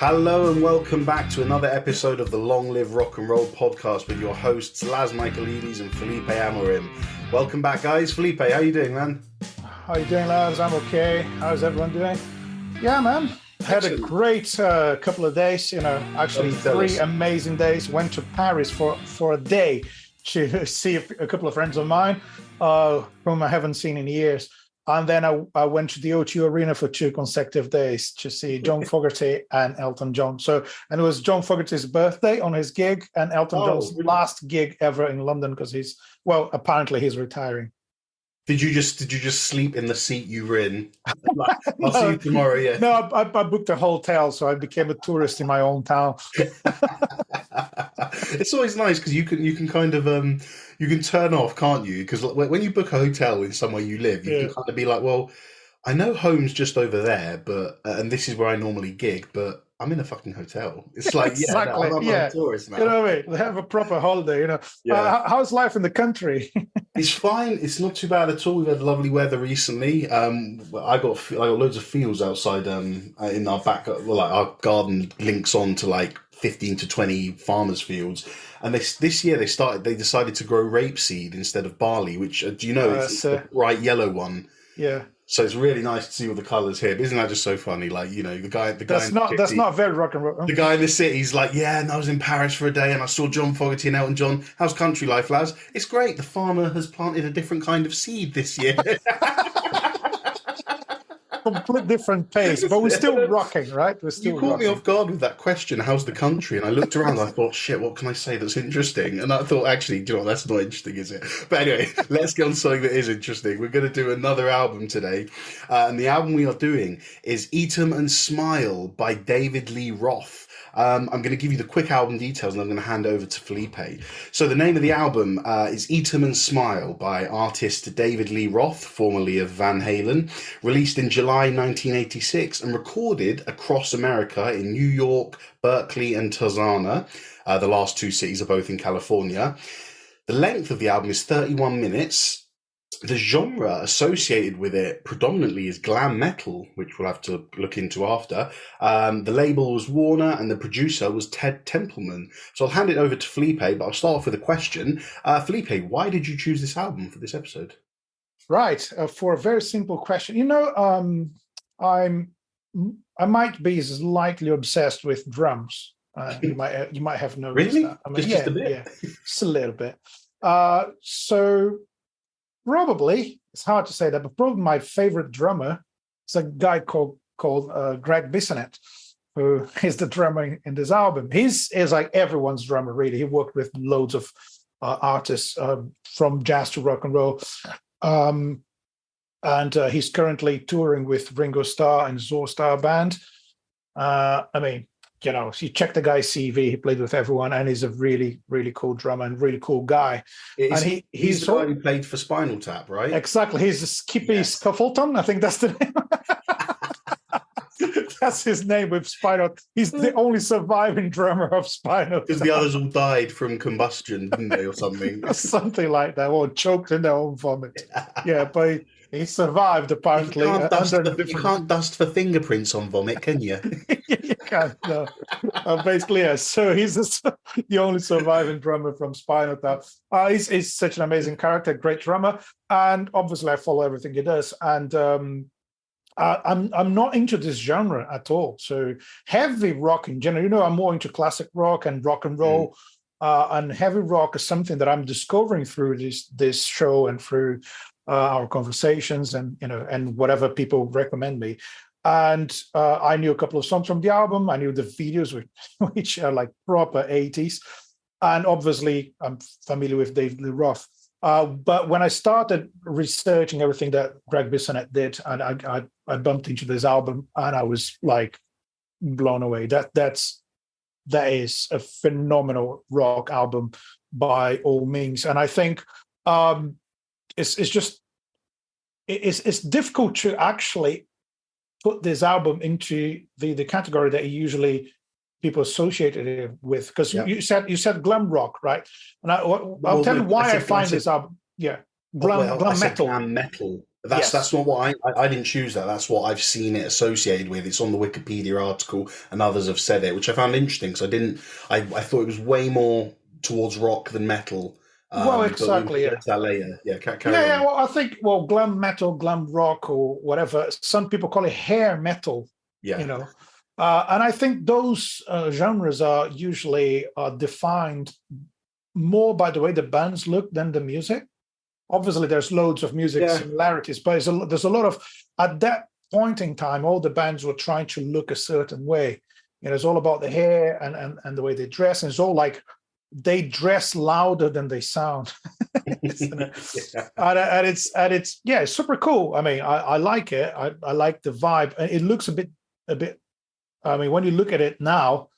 Hello and welcome back to another episode of the Long Live Rock and Roll podcast with your hosts Laz Michaelides and Felipe Amorim. Welcome back, guys. Felipe, how you doing, man? How you doing, Laz? I'm okay. How's everyone doing? Yeah, man. Had a great couple of days. Actually 3 amazing days. Went to Paris for a day to see a couple of friends of mine whom I haven't seen in years. And then I went to the O2 Arena for 2 consecutive days to see John Fogerty and Elton John. And it was John Fogerty's birthday on his gig and Elton John's last gig ever in London because apparently he's retiring. Did you just sleep in the seat you were in? I'll see you tomorrow. Yeah. No, I booked a hotel, so I became a tourist in my own town. It's always nice because you can kind of you can turn off, can't you? Because when you book a hotel in somewhere you live, you can kind of be like, well, I know home's just over there, but and this is where I normally gig, but I'm in a fucking hotel. It's like, exactly. I'm a tourist now. You know what I mean? They have a proper holiday, how's life in the country? It's fine. It's not too bad at all. We've had lovely weather recently. I got loads of fields outside in our back. Well, like our garden links on to like 15 to 20 farmers' fields. And this year they decided to grow rapeseed instead of barley, which do you know it's the bright yellow one. Yeah. So it's really nice to see all the colours here. But isn't that just so funny? Like, the guy. That's not very rock and roll. The guy in the city's like, and I was in Paris for a day and I saw John Fogerty and Elton John. How's country life, Laz? It's great. The farmer has planted a different kind of seed this year. Complete different pace, but we're still rocking, right? You caught me off guard with that question, how's the country? And I looked around and I thought, shit, what can I say that's interesting? And I thought, actually, do you know what, that's not interesting, is it? But anyway, let's get on something that is interesting. We're going to do another album today. And the album we are doing is Eat 'Em and Smile by David Lee Roth. I'm going to give you the quick album details and I'm going to hand over to Felipe. So the name of the album is Eat 'Em and Smile by artist David Lee Roth, formerly of Van Halen, released in July 1986 and recorded across America in New York, Berkeley and Tijuana. The last 2 cities are both in California. The length of the album is 31 minutes. The genre associated with it predominantly is glam metal, which we'll have to look into after. The label was Warner and the producer was Ted Templeman. So I'll hand it over to Felipe, but I'll start off with a question. Felipe, why did you choose this album for this episode? Right, for a very simple question. I might be slightly obsessed with drums. You might have noticed really? That. I mean, just a bit? Yeah, just a little bit. So probably, it's hard to say that, but probably my favorite drummer is a guy called Greg Bissonette, who is the drummer in this album. He's like everyone's drummer, really. He worked with loads of artists from jazz to rock and roll. And he's currently touring with Ringo Starr and Zoe Starr Band. You check the guy's CV, he played with everyone, and he's a really, really cool drummer and really cool guy. He's the guy who played for Spinal Tap, right? Exactly. He's Skippy Scuffleton. I think that's the name. That's his name with Spinal. He's the only surviving drummer of Spinal Tap. Because the others all died from combustion, didn't they, or something? Something like that, or choked in their own vomit. Yeah, but he survived, apparently. You can't dust for fingerprints on vomit, can you? You can't, no. Basically, yeah. So he's the only surviving drummer from Spinal Tap. He's such an amazing character, great drummer. And obviously, I follow everything he does. And I'm not into this genre at all. So heavy rock in general, I'm more into classic rock and rock and roll. And heavy rock is something that I'm discovering through this show and through our conversations and whatever people recommend me. And I knew a couple of songs from the album. I knew the videos, which are like proper 80s. And obviously, I'm familiar with David Lee Roth. But when I started researching everything that Greg Bissonette did, and I bumped into this album, and I was like blown away. That is a phenomenal rock album by all means. And I think it's difficult to actually put this album into the category that usually people associated it with, because you said glam rock, right? And I'll tell you why I find this album. Yeah, glam metal. Glam metal. That's Yes. not what I didn't choose that. That's what I've seen it associated with. It's on the Wikipedia article, and others have said it, which I found interesting. Because I thought it was way more towards rock than metal. Well, But we exactly. can get Yeah. into that later. Yeah, Yeah. carry Yeah. on. Well, I think, well, glam metal, glam rock, or whatever. Some people call it hair metal, Yeah, you know. And I think those genres are usually defined more by the way the bands look than the music. Obviously, there's loads of music yeah. similarities, but there's a lot of, at that point in time, all the bands were trying to look a certain way. You know, it's all about the hair and the way they dress. And it's all like they dress louder than they sound. Isn't it? Yeah. And it's yeah, it's super cool. I mean, I like it. I like the vibe. It looks a bit. I mean, when you look at it now,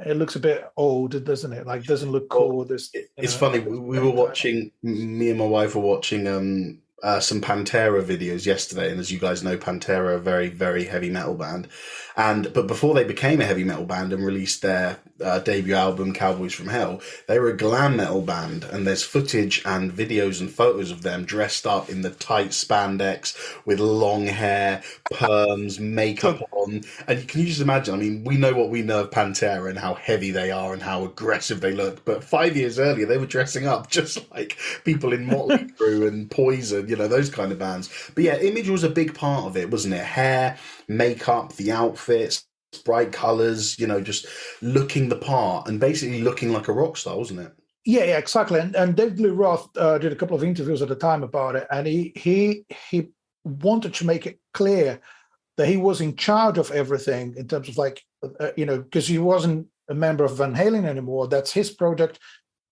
it looks a bit old, doesn't it? Like, doesn't look Well, cool. This, it's funny. at the We were same time. watching. Me and my wife were watching some Pantera videos yesterday, and as you guys know, Pantera are a very very heavy metal band. But before they became a heavy metal band and released their debut album Cowboys from Hell, they were a glam metal band. And there's footage and videos and photos of them dressed up in the tight spandex with long hair, perms, makeup So on. And can you just imagine? I mean, we know what we know of Pantera and how heavy they are and how aggressive they look. But 5 years earlier, they were dressing up just like people in Motley Crue and Poison, those kind of bands. But yeah, image was a big part of it, wasn't it? Hair, makeup, the outfits, bright colors, just looking the part and basically looking like a rock star, wasn't it? yeah, exactly. And David Lee Roth did a couple of interviews at the time about it, and he wanted to make it clear that he was in charge of everything in terms of like, because he wasn't a member of Van Halen anymore. That's his project,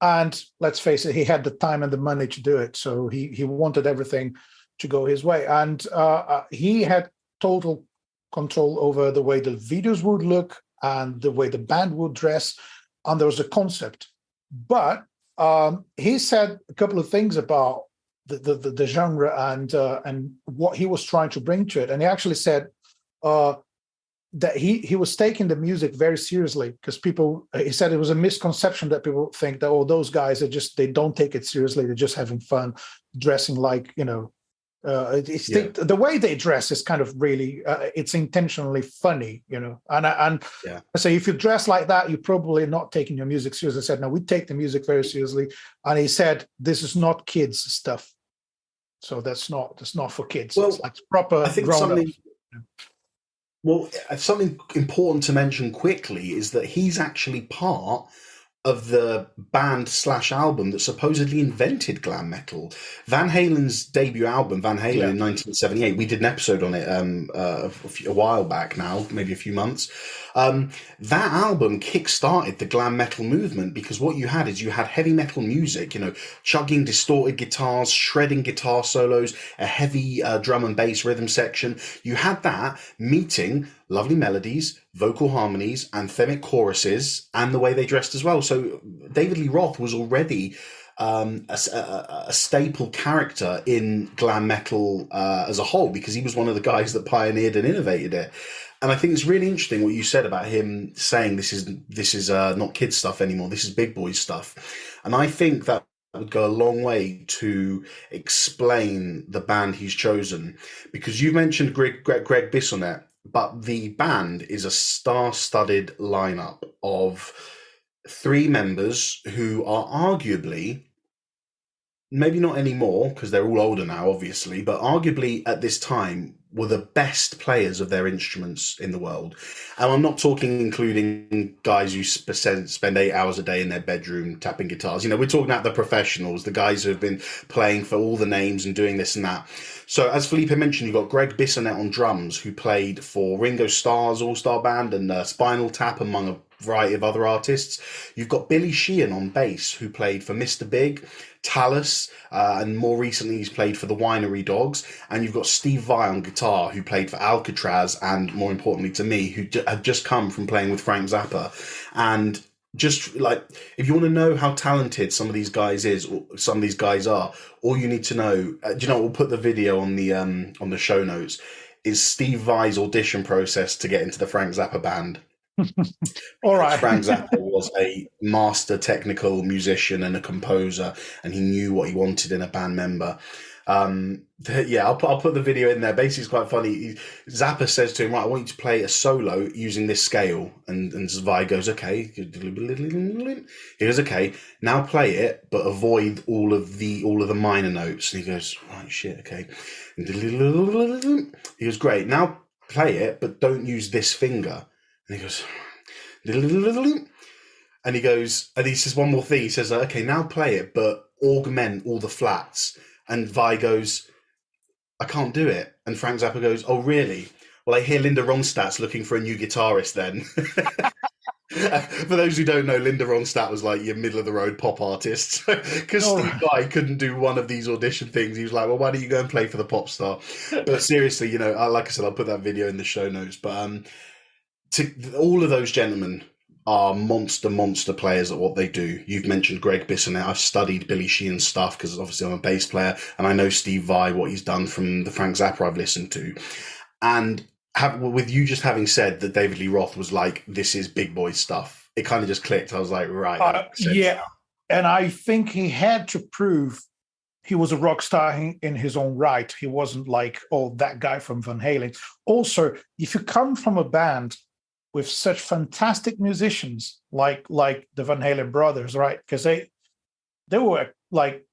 and let's face it, he had the time and the money to do it. So he wanted everything to go his way, and he had total control over the way the videos would look and the way the band would dress, and there was a concept. But he said a couple of things about the genre and what he was trying to bring to it. And he actually said uh, that he was taking the music very seriously, because people, he said it was a misconception that people think that, oh, those guys are just, they don't take it seriously, they're just having fun, dressing like, Yeah, the way they dress is kind of really it's intentionally funny, and yeah. I say, if you dress like that, you're probably not taking your music seriously. I said, no, we take the music very seriously. And he said, this is not kids stuff, so that's not for kids, it's Well, like proper I think grown up. something important to mention quickly is that he's actually part of the band slash album that supposedly invented glam metal. Van Halen's debut album, Van Halen Yeah. in 1978, we did an episode on it a while back now, maybe a few months. That album kick-started the glam metal movement, because what you had is you had heavy metal music, chugging distorted guitars, shredding guitar solos, a heavy drum and bass rhythm section. You had that meeting lovely melodies, vocal harmonies, anthemic choruses, and the way they dressed as well. So David Lee Roth was already a staple character in glam metal as a whole, because he was one of the guys that pioneered and innovated it. And I think it's really interesting what you said about him saying this is not kids stuff anymore. This is big boys stuff. And I think that would go a long way to explain the band he's chosen, because you mentioned Greg Bissonette, but the band is a star-studded lineup of three members who are arguably, maybe not anymore because they're all older now, obviously, but arguably at this time were the best players of their instruments in the world. And I'm not talking including guys who spend 8 hours a day in their bedroom tapping guitars. We're talking about the professionals, the guys who have been playing for all the names and doing this and that. So as Felipe mentioned, you've got Greg Bissonette on drums, who played for Ringo Starr's All-Star Band and Spinal Tap, among a variety of other artists. You've got Billy Sheehan on bass, who played for Mr. Big, Talus, and more recently he's played for the Winery Dogs. And you've got Steve Vai on guitar, who played for Alcatraz, and more importantly to me, who had just come from playing with Frank Zappa. And just like, if you want to know how talented some of these guys are, all you need to know, do you know, we'll put the video on the show notes, is Steve Vai's audition process to get into the Frank Zappa band. All Because right. Frank Zappa was a master technical musician and a composer, and he knew what he wanted in a band member. Yeah, I'll put the video in there. Basically, it's quite funny. Zappa says to him, "Right, I want you to play a solo using this scale," and Vai goes, "Okay." He goes, "Okay, now play it, but avoid all of the minor notes." And he goes, "Right, shit, okay." He goes, "Great, now play it, but don't use this finger." And he goes, and he goes, and he says one more thing. He says, "Okay, now play it, but augment all the flats." And Vi goes, "I can't do it." And Frank Zappa goes, "Oh, really? Well, I hear Linda Ronstadt's looking for a new guitarist then." For those who don't know, Linda Ronstadt was like your middle of the road pop artist. Because Steve Vai couldn't do one of these audition things. He was like, "Well, why don't you go and play for the pop star?" But seriously, like I said, I'll put that video in the show notes. But all of those gentlemen are monster players at what they do. You've mentioned Greg Bissonette. I've studied Billy Sheehan's stuff because obviously I'm a bass player, and I know Steve Vai, what he's done from the Frank Zappa I've listened to. And with you just having said that David Lee Roth was like, "This is big boy stuff," it kind of just clicked. I was like, right. Yeah. And I think he had to prove he was a rock star in his own right. He wasn't like, oh, that guy from Van Halen. Also, if you come from a band with such fantastic musicians like the Van Halen brothers, right? Because they were like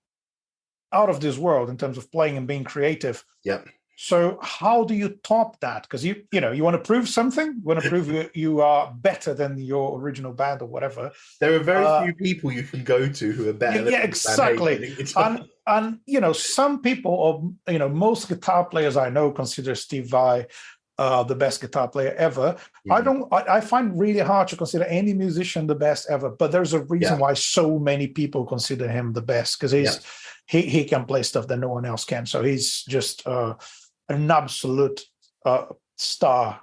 out of this world in terms of playing and being creative. Yep. So how do you top that? Because you want to prove something. You want to prove you are better than your original band or whatever. There are very few people you can go to who are better. Yeah, exactly. And some people, or most guitar players I know consider Steve Vai the best guitar player ever. Mm-hmm. I find really hard to consider any musician the best ever, but there's a reason why so many people consider him the best, because he can play stuff that no one else can. So he's just an absolute star.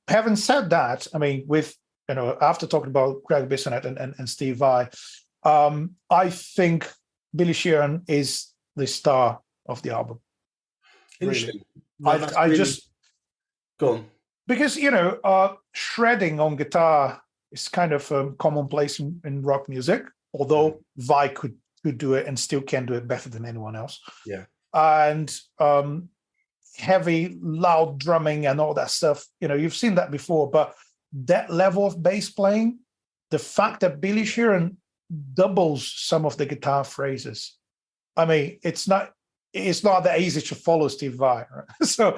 Having said that, I mean, with after talking about Greg Bissonette and Steve Vai, I think Billy Sheehan is the star of the album. Interesting. Really. I just go on, because shredding on guitar is kind of commonplace in rock music. Although Vai could do it and still can do it better than anyone else. Yeah. And heavy, loud drumming and all that stuff. You've seen that before, but that level of bass playing, the fact that Billy Sheehan doubles some of the guitar phrases. I mean, it's not that easy to follow Steve Vai. Right? So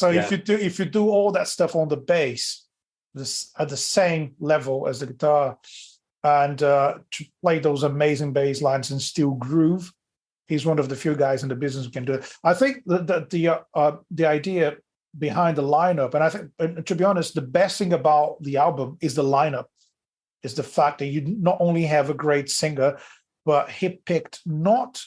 if you do all that stuff on the bass, at the same level as the guitar, and to play those amazing bass lines and still groove, he's one of the few guys in the business who can do it. I think the idea behind the lineup, and I think, to be honest, the best thing about the album is the lineup, is the fact that you not only have a great singer, but he picked not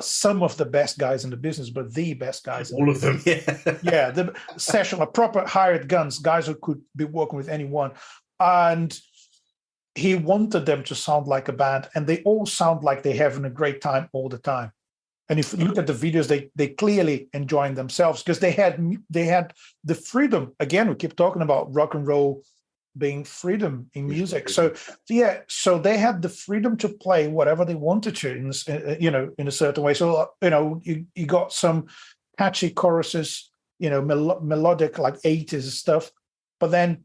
some of the best guys in the business, but the best guys. All of them, yeah. The session, a proper hired guns, guys who could be working with anyone. And he wanted them to sound like a band, and they all sound like they're having a great time all the time. And if you look at the videos, they clearly enjoying themselves, because they had the freedom. Again, we keep talking about rock and roll being freedom in music. So they had the freedom to play whatever they wanted to, in a certain way. So you got some catchy choruses, melodic like 80s stuff, but then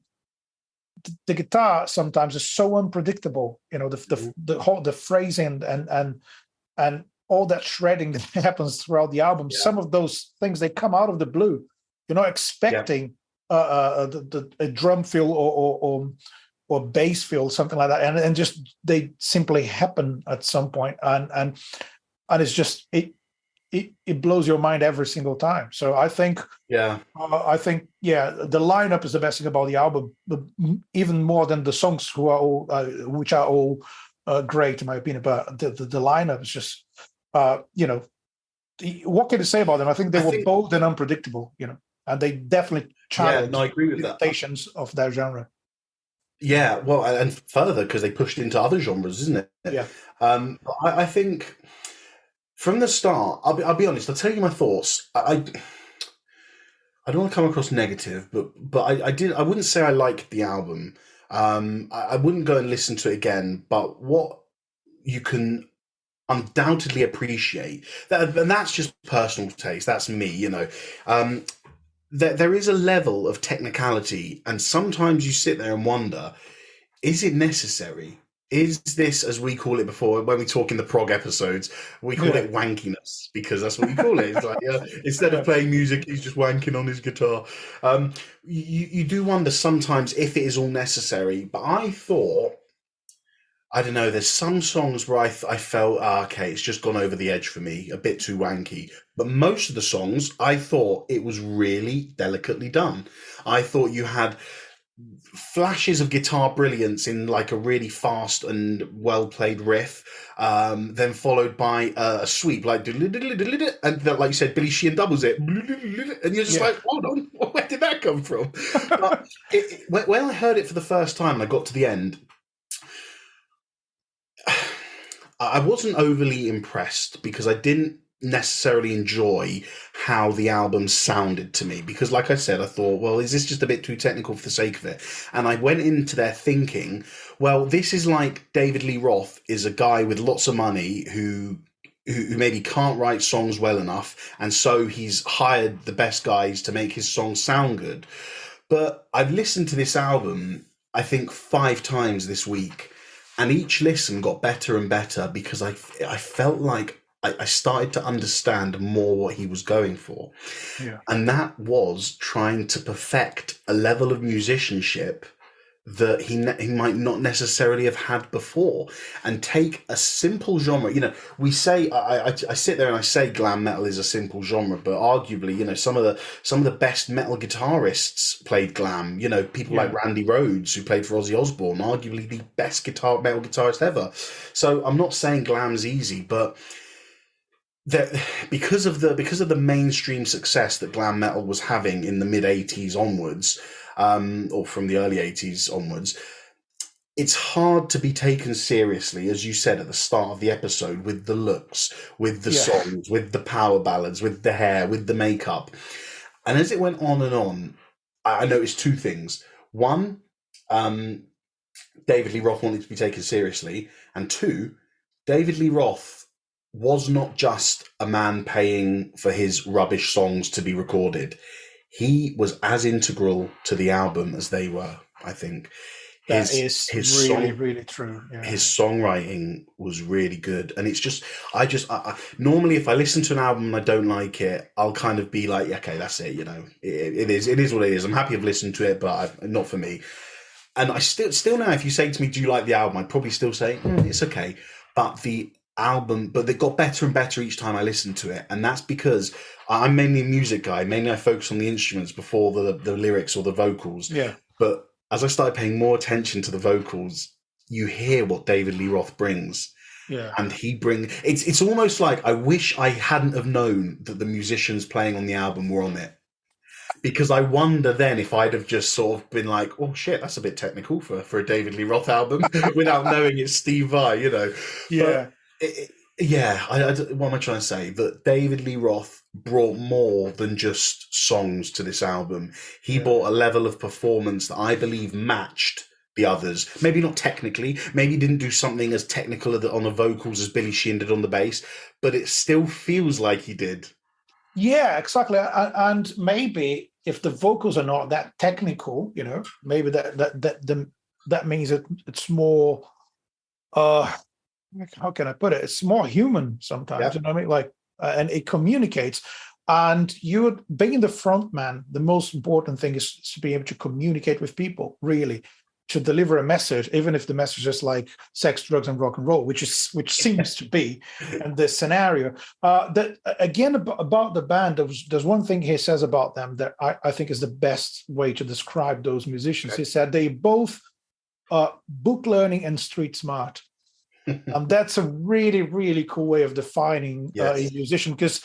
the guitar sometimes is so unpredictable. The phrasing and all that shredding that happens throughout the album. Yeah. Some of those things, they come out of the blue. You're not expecting a drum fill or bass fill, something like that, and just they simply happen at some point, and it's just it blows your mind every single time. So I think the lineup is the best thing about the album, even more than the songs, which are all great in my opinion. But the lineup is just what can you say about them? I think they were bold and unpredictable, and they definitely challenged I agree with limitations of that genre. Yeah, well, and further, because they pushed into other genres, isn't it? Yeah. I think from the start, I'll be honest, I'll tell you my thoughts. I don't want to come across negative, but I wouldn't say I liked the album. I wouldn't go and listen to it again, but what you can undoubtedly appreciate that, and that's just personal taste. That's me, there is a level of technicality, and sometimes you sit there and wonder, is it necessary? Is this, as we call it before, when we talk in the prog episodes, we call Yeah. it wankiness, because that's what we call it. It's like, instead of playing music, he's just wanking on his guitar. You do wonder sometimes if it is all necessary, but I thought, I don't know, there's some songs where I felt, okay, it's just gone over the edge for me, a bit too wanky. But most of the songs, I thought it was really delicately done. I thought you had flashes of guitar brilliance in like a really fast and well played riff, then followed by a sweep like, and that, like you said, Billy Sheehan doubles it, and you're just like, hold on, where did that come from? But when I heard it for the first time and I got to the end, I wasn't overly impressed because I didn't necessarily enjoy how the album sounded to me, because like I said, I thought, well, is this just a bit too technical for the sake of it? And I went into there thinking, well, this is like David Lee Roth is a guy with lots of money who maybe can't write songs well enough, and so he's hired the best guys to make his songs sound good. But I've listened to this album, I think 5 times this week, and each listen got better and better because I felt like I started to understand more what he was going for. Yeah. And that was trying to perfect a level of musicianship that he might not necessarily have had before, and take a simple genre. We say, I sit there and I say glam metal is a simple genre, but arguably, some of the best metal guitarists played glam. People like Randy Rhoads, who played for Ozzy Osbourne, arguably the best metal guitarist ever. So I'm not saying glam's easy, but because of the mainstream success that glam metal was having in the mid 80s onwards, or from the early 80s onwards, it's hard to be taken seriously, as you said at the start of the episode, with the looks, with the songs, with the power ballads, with the hair, with the makeup. And as it went on, I noticed 2 things. One, David Lee Roth wanted to be taken seriously, and 2, David Lee Roth was not just a man paying for his rubbish songs to be recorded. He was as integral to the album as they were, I think. That is really true. Yeah. His songwriting was really good. And it's just, I normally, if I listen to an album and I don't like it, I'll kind of be like, okay, that's it. It is what it is. I'm happy I've listened to it, but not for me. And I still now, if you say to me, do you like the album? I'd probably still say, it's okay. But they got better and better each time I listened to it. And that's because I'm mainly a music guy. Mainly I focus on the instruments before the lyrics or the vocals. Yeah. But as I started paying more attention to the vocals, you hear what David Lee Roth brings. Yeah. And it's almost like I wish I hadn't have known that the musicians playing on the album were on it. Because I wonder then if I'd have just sort of been like, oh shit, that's a bit technical for a David Lee Roth album without knowing it's Steve Vai, Yeah. But, what am I trying to say? That David Lee Roth brought more than just songs to this album. He brought a level of performance that I believe matched the others. Maybe not technically, maybe didn't do something as technical on the vocals as Billy Sheehan did on the bass, but it still feels like he did. Yeah, exactly. And maybe if the vocals are not that technical, maybe that means it's more, how can I put it? It's more human sometimes. Yeah. You know what I mean? Like, and it communicates. And you being the front man, the most important thing is to be able to communicate with people, really, to deliver a message, even if the message is like sex, drugs, and rock and roll, which seems to be in this scenario. That again about the band, there's one thing he says about them that I think is the best way to describe those musicians. He said they both book learning and street smart. That's a really, really cool way of defining a musician, because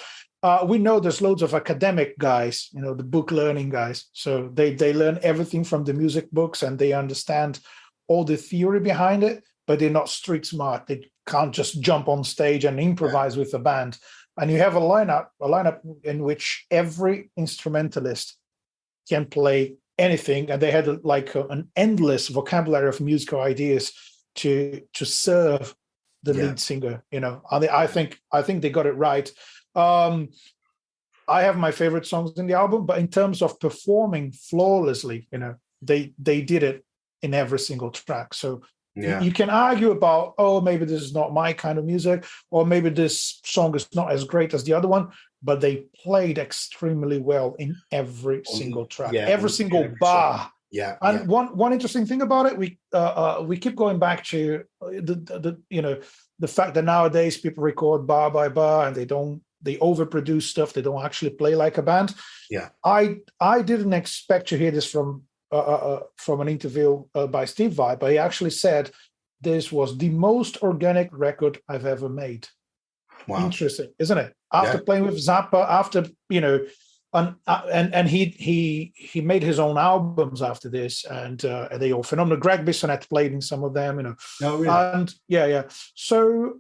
we know there's loads of academic guys, the book learning guys. So they learn everything from the music books and they understand all the theory behind it, but they're not street smart. They can't just jump on stage and improvise with a band. And you have a lineup in which every instrumentalist can play anything, and they had like an endless vocabulary of musical ideas to serve the lead singer. I think they got it right. I have my favorite songs in the album, but in terms of performing flawlessly, they did it in every single track. So you can argue about, maybe this is not my kind of music, or maybe this song is not as great as the other one, but they played extremely well in every single track, every single bar. Song. Yeah. And one interesting thing about it, we keep going back to the fact that nowadays people record bar by bar and they overproduce stuff. They don't actually play like a band. Yeah. I didn't expect to hear this from an interview by Steve Vai, but he actually said this was the most organic record I've ever made. Wow. Interesting, isn't it? After playing with Zappa, after and he made his own albums after this, and they all phenomenal. Greg Bissonette played in some of them, Oh, really? And yeah. So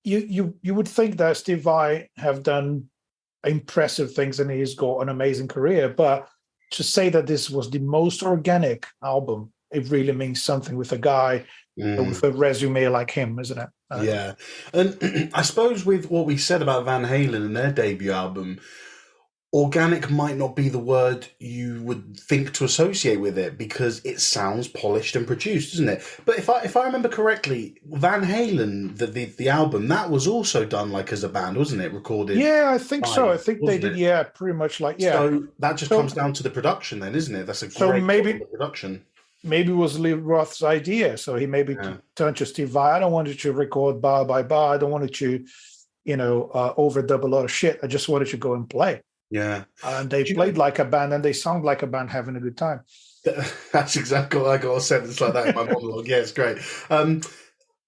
you would think that Steve Vai have done impressive things and he's got an amazing career, but to say that this was the most organic album, it really means something with a guy with a resume like him, isn't it? Yeah. And I suppose with what we said about Van Halen and their debut album, organic might not be the word you would think to associate with it, because it sounds polished and produced, isn't it? But if I remember correctly, Van Halen, the album, that was also done like as a band, wasn't it? Recorded. Yeah, I think so. I think they did. Yeah, pretty much like So that just comes down to the production, then, isn't it? That's a great production. Maybe it was Lee Roth's idea. So he maybe turned to Steve Vai. I don't want you to record bar by bar. I don't want you to, overdub a lot of shit. I just wanted you to go and play. Yeah. And they played like a band, and they sound like a band having a good time. That's exactly what I got, a sentence like that in my monologue. Yeah, it's great.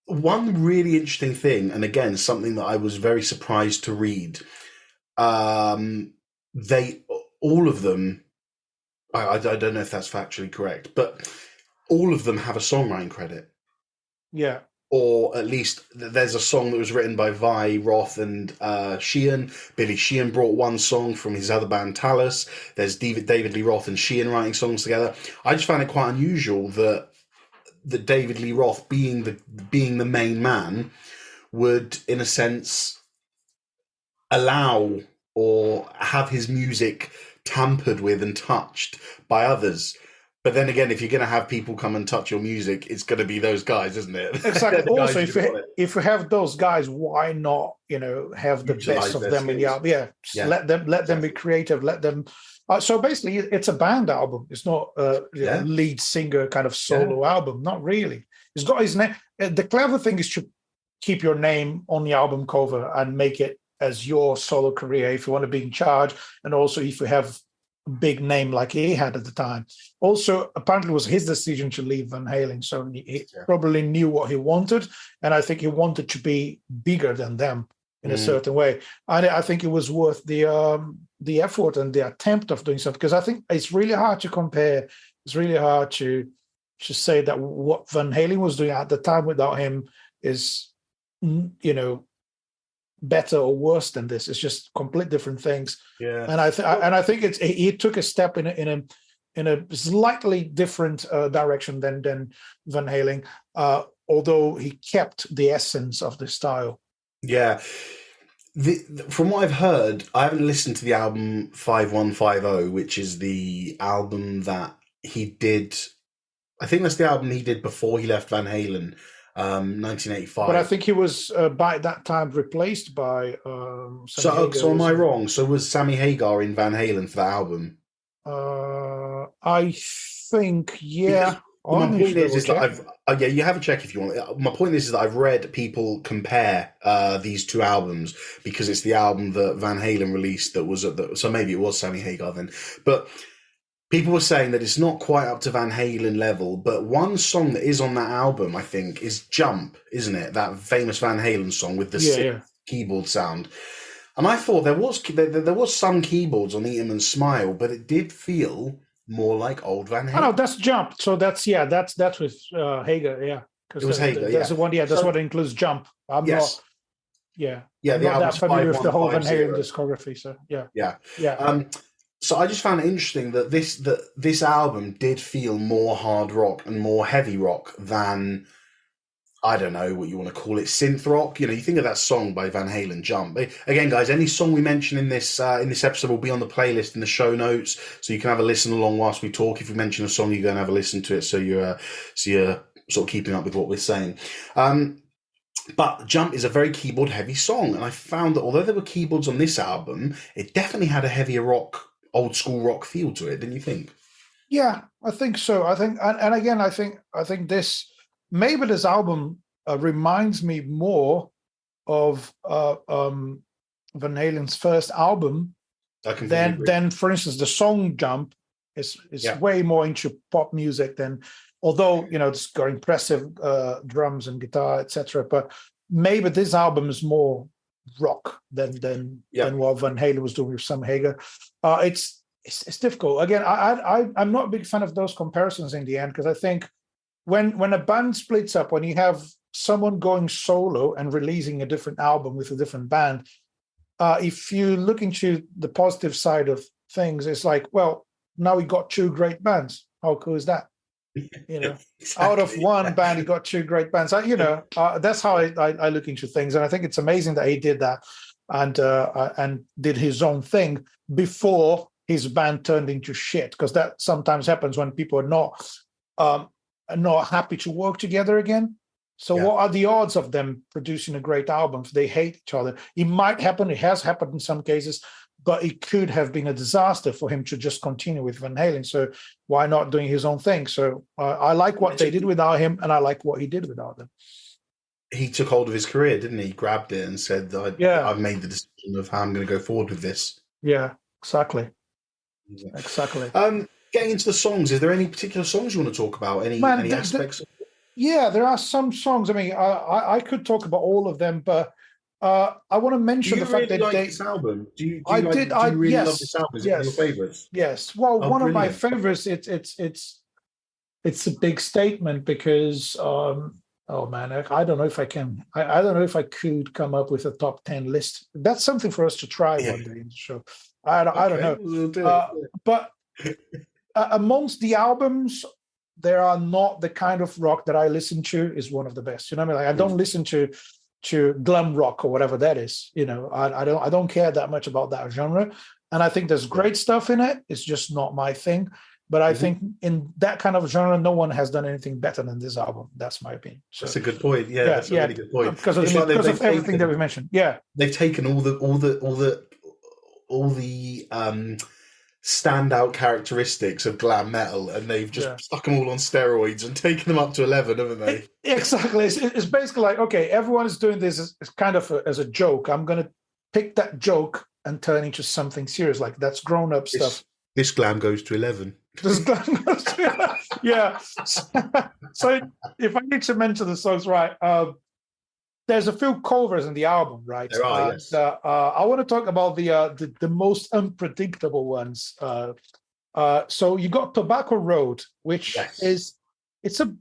One really interesting thing, and again, something that I was very surprised to read, all of them, I don't know if that's factually correct, but all of them have a songwriting credit. Yeah. Or at least there's a song that was written by Vai, Roth, and Sheehan. Billy Sheehan brought one song from his other band, Talus. There's David Lee Roth and Sheehan writing songs together. I just found it quite unusual that David Lee Roth, being the main man, would, in a sense, allow or have his music tampered with and touched by others. But then again, if you're going to have people come and touch your music, it's going to be those guys, isn't it? Exactly. Also, if you have those guys, why not, have the best of them in the album? Yeah. Let them be creative. Let them. So basically, it's a band album. It's not a lead singer kind of solo album. Not really. It's got his name. The clever thing is to keep your name on the album cover and make it as your solo career if you want to be in charge, and also if you have big name like he had at the time. Also, apparently it was his decision to leave Van Halen, so he probably knew what he wanted, and I think he wanted to be bigger than them in a certain way. And I think it was worth the effort and the attempt of doing something, because I think it's really hard to compare. It's really hard to say that what Van Halen was doing at the time without him is, better or worse than this. It's just complete different things. Yeah. And I think he took a step in a slightly different direction than Van Halen, although he kept the essence of the style. Yeah. From what I've heard, I haven't listened to the album 5150, which is the album that he did. I think that's the album he did before he left Van Halen. 1985. But I think he was by that time replaced by. So am I wrong? So was Sammy Hagar in Van Halen for that album? I think, yeah. My point is that you have a check if you want. My point is that I've read people compare these two albums, because it's the album that Van Halen released that was so maybe it was Sammy Hagar then, but. People were saying that it's not quite up to Van Halen level, but one song that is on that album, I think, is Jump, isn't it? That famous Van Halen song with the keyboard sound. And I thought there was some keyboards on Eat 'Em and Smile, but it did feel more like old Van Halen. Oh, no, that's Jump. So that's with Hagar, yeah. It was Hagar, that's the one, that's what includes Jump. I'm not that familiar with the whole Van Halen discography, so yeah. So I just found it interesting that this album did feel more hard rock and more heavy rock than I don't know what you want to call it, synth rock. You think of that song by Van Halen, Jump. Again, guys, any song we mention in this episode will be on the playlist in the show notes, so you can have a listen along whilst we talk. If we mention a song, you go and have a listen to it, so you're sort of keeping up with what we're saying. But Jump is a very keyboard heavy song, and I found that although there were keyboards on this album, it definitely had a heavier rock, old school rock feel to it, didn't you think? Yeah, I think so. I think, and again, I think this album reminds me more of Van Halen's first album than, for instance, the song Jump is way more into pop music than. Although it's got impressive drums and guitar, etc., but maybe this album is more rock than what Van Halen was doing with Sam Hagar. It's difficult. Again, I'm not a big fan of those comparisons in the end, because I think when a band splits up, when you have someone going solo and releasing a different album with a different band, if you look into the positive side of things, it's like, well, now we got two great bands. How cool is that? Exactly. Out of one band, he got two great bands. That's how I look into things, and I think it's amazing that he did that and did his own thing before his band turned into shit. Because that sometimes happens when people are not happy to work together again. So what are the odds of them producing a great album if they hate each other? It might happen. It has happened in some cases. But it could have been a disaster for him to just continue with Van Halen. So why not doing his own thing? So I like what they did without him, and I like what he did without them. He took hold of his career, didn't he? He grabbed it and said, I've made the decision of how I'm going to go forward with this. Yeah, exactly. Exactly. Getting into the songs, is there any particular songs you want to talk about? Any aspects? Yeah, there are some songs. I mean, I could talk about all of them, but I want to mention the fact that this album. Do you really love this album? Is it one of your favorites? Yes. Well, one of my favorites. It's a big statement because oh man, I don't know if I can. I don't know if I could come up with a top 10 list. That's something for us to try one day in the show. I don't know. We'll do it. But amongst the albums, there are not the kind of rock that I listen to is one of the best. You know what I mean? Like, I don't listen to glam rock or whatever that is. I don't care that much about that genre, and I think there's great stuff in it. It's just not my thing. But I think in that kind of genre, no one has done anything better than this album. That's my opinion. So, that's a good point. Yeah, that's a really good point. Because of everything that we mentioned. Yeah, they've taken all the standout characteristics of glam metal, and they've just stuck them all on steroids and taken them up to 11, haven't they? Exactly. It's basically like, okay, everyone is doing this as kind of as a joke. I'm going to pick that joke and turn into something serious. Like, that's grown-up stuff. This glam goes to 11. This glam goes to 11. Yeah. So if I need to mention the songs, right, there's a few covers in the album, right? There are, yes. I want to talk about the most unpredictable ones. So you got Tobacco Road, which it's a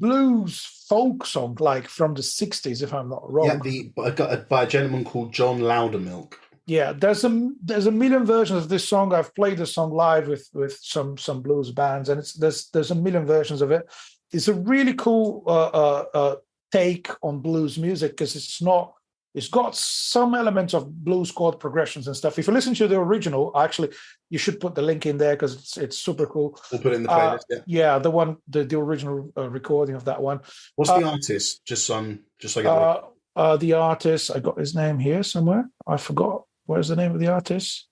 blues folk song, like from the 60s, if I'm not wrong. Yeah, by a gentleman called John Loudermilk. Yeah, there's a million versions of this song. I've played the song live with some blues bands, and there's a million versions of it. It's a really cool take on blues music, because it's got some elements of blues chord progressions and stuff. If you listen to the original, actually, you should put the link in there because it's super cool. We'll put it in the playlist. Yeah, the original recording of that one. What's the artist? Just so I get the artist. I got his name here somewhere. I forgot. Where's the name of the artist?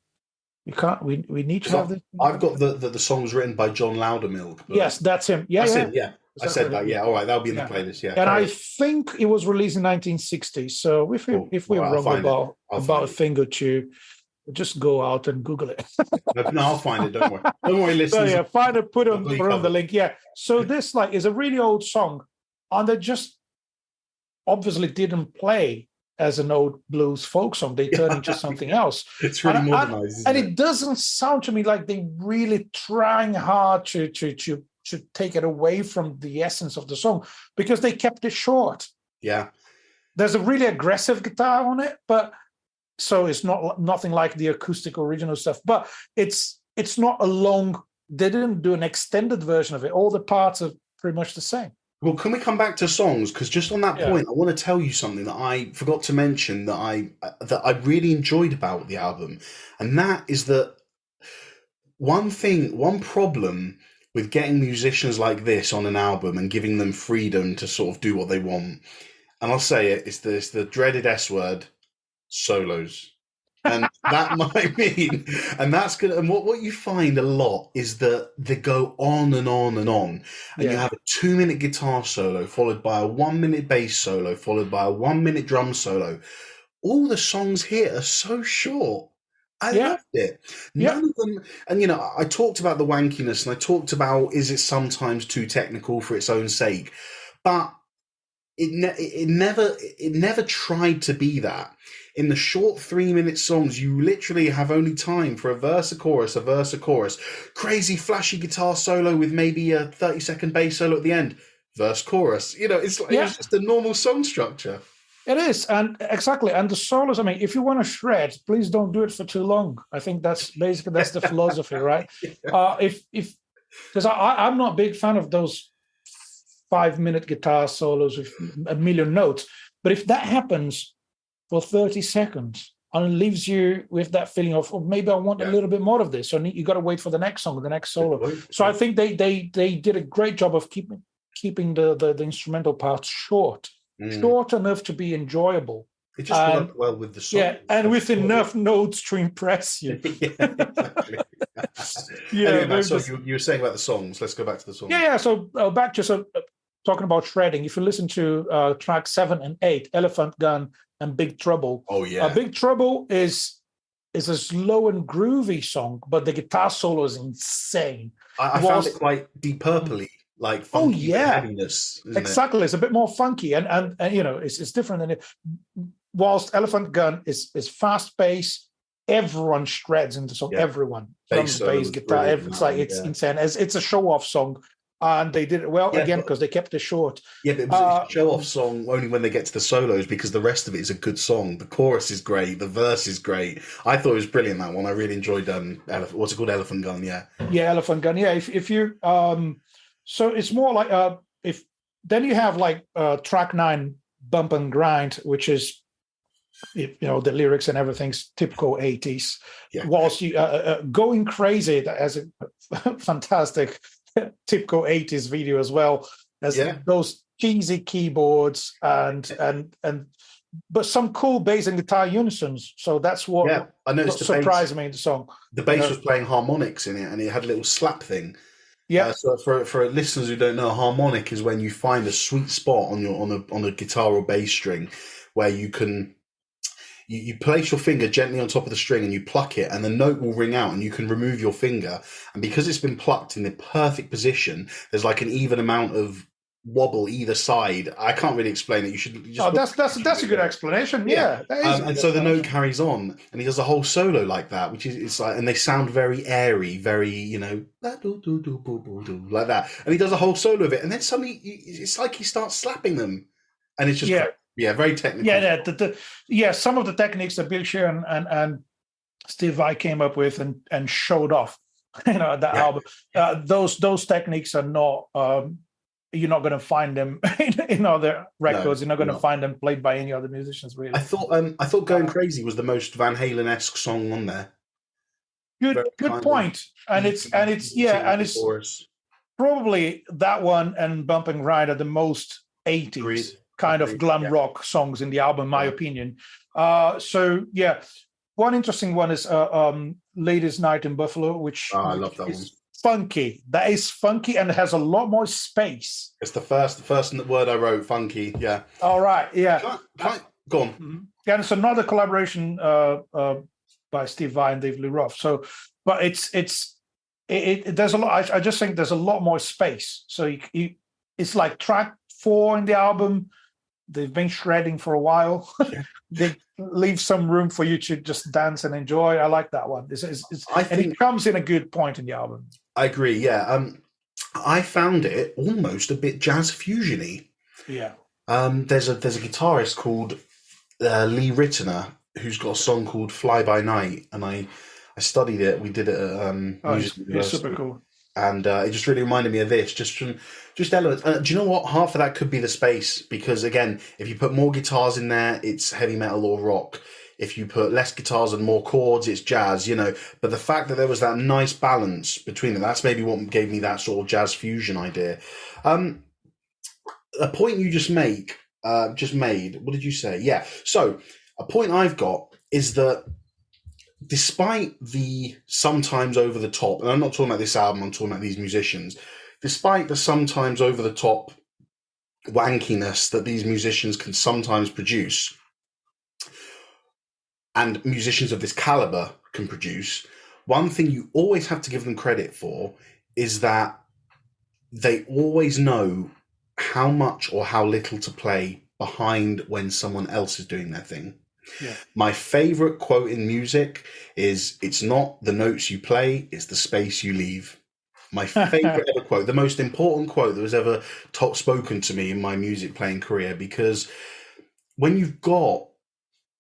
You can't. We need to have this. I've got the songs written by John Loudermilk. Yes, that's him. Yeah, that's him. Yeah. I said that, yeah. All right, that'll be in the playlist, yeah. And I think it was released in 1960. So if we're wrong about a thing or two, just go out and Google it. No, I'll find it. Don't worry. Don't worry, listeners. So find it, put on the link. Yeah. So this is a really old song, and they just obviously didn't play as an old blues folk song. They turned into something else. It's really modernized, and it doesn't sound to me like they really trying hard to take it away from the essence of the song, because they kept it short. Yeah. There's a really aggressive guitar on it, but so it's nothing like the acoustic original stuff, but it's not a long, they didn't do an extended version of it. All the parts are pretty much the same. Well, can we come back to songs? Because just on that Yeah, point, I want to tell you something that I forgot to mention that I really enjoyed about the album, and that is that one problem with getting musicians like this on an album and giving them freedom to sort of do what they want, and I'll say it's the dreaded S word, solos. And that might mean, and that's good. And what you find a lot is that they go on and on and on, and you yeah, have a 2 minute guitar solo followed by a 1 minute bass solo followed by a 1 minute drum solo. All the songs here are so short. I yeah, loved it. yeah. None of them, and I talked about the wankiness, and I talked about is it sometimes too technical for its own sake, but it never tried to be that. In the short 3 minute songs, you literally have only time for a verse, a chorus, a verse, a chorus. Crazy flashy guitar solo with maybe a 30-second bass solo at the end. Verse, chorus. It's like it Yeah, was just a normal song structure. it is, and exactly. And the solos. I mean, if you want to shred, please don't do it for too long. I think that's the philosophy, right? If because I'm not a big fan of those 5 minute guitar solos with a million notes, but if that happens for 30 seconds and leaves you with that feeling of, oh, maybe I want a little bit more of this, so you got to wait for the next song, the next solo. So I think they did a great job of keeping the instrumental parts short enough to be enjoyable. It just worked well with the song. Yeah, and with enough notes to impress you. Yeah, exactly. Anyway, Matt, so you were saying about the songs. Let's go back to the songs. Yeah. So back to talking about shredding. If you listen to track 7 and 8, Elephant Gun and Big Trouble. Oh yeah. Big Trouble is a slow and groovy song, but the guitar solo is insane. I found it quite Deep Purple-y, like funky heaviness. Exactly. It's a bit more funky and it's different than it. Whilst Elephant Gun is fast paced, everyone shreds into song. Yeah. Everyone, drums, bass, guitar. It's insane. It's a show off song. And they did it well again because they kept it short. Yeah, but it was a show-off song only when they get to the solos, because the rest of it is a good song. The chorus is great. The verse is great. I thought it was brilliant, that one. I really enjoyed what's it called? Elephant Gun, yeah. Yeah, Elephant Gun. Yeah, if you so it's more like if then you have like track 9, Bump and Grind, which is the lyrics and everything's typical 80s. Yeah. Whilst you Going Crazy as a fantastic typical 80s video as well, as those cheesy keyboards and but some cool bass and guitar unisons. So that's what surprised me in the song. The bass was playing harmonics in it, and it had a little slap thing. Yeah. So for listeners who don't know, a harmonic is when you find a sweet spot on a guitar or bass string where you can. You place your finger gently on top of the string and you pluck it, and the note will ring out, and you can remove your finger. And because it's been plucked in the perfect position, there's like an even amount of wobble either side. I can't really explain it. You should. That's a good explanation. Yeah. And so the note carries on, and he does a whole solo like that, which is it's like, and they sound very airy, very like that. And he does a whole solo of it, and then suddenly it's like he starts slapping them, and it's just great. Yeah, very technical. Yeah, some of the techniques that Billy Sheehan and Steve Vai came up with and showed off, that album. Those techniques are not. You're not going to find them in other records. You're not going to find them played by any other musicians, really. I thought "Going Crazy" was the most Van Halen-esque song on there. Good point. And it's probably that one and "Bump and Grind" are the most 80s. Agreed. Kind of glam rock songs in the album, in my opinion. One interesting one is Ladies' Night in Buffalo, which I love that one. Funky. That is funky and has a lot more space. It's the first word I wrote, funky. Yeah. All right. Yeah. Go on. Yeah, it's another collaboration by Steve Vai and Lee Roth. So, but there's a lot. I just think there's a lot more space. So it's like track 4 in the album. They've been shredding for a while. They leave some room for you to just dance and enjoy. I like that one. And it comes in a good point in the album. I agree. Yeah. I found it almost a bit jazz fusion-y. Yeah. There's a guitarist called Lee Roth who's got a song called "Fly by Night," and I studied it. We did it at it's super cool. And it just really reminded me of this, just elements. Do you know what? Half of that could be the space, because again, if you put more guitars in there, it's heavy metal or rock. If you put less guitars and more chords, it's jazz, you know. But the fact that there was that nice balance between them, that's maybe what gave me that sort of jazz fusion idea. A point you just made, what did you say? Yeah. So a point I've got is that despite the sometimes over the top, and I'm not talking about this album, I'm talking about these musicians, despite the sometimes over the top wankiness that these musicians can sometimes produce, and musicians of this caliber can produce, one thing you always have to give them credit for is that they always know how much or how little to play behind when someone else is doing their thing. Yeah. My favorite quote in music is, "It's not the notes you play, it's the space you leave." My favorite ever quote, the most important quote that was ever spoken to me in my music playing career, because when you've got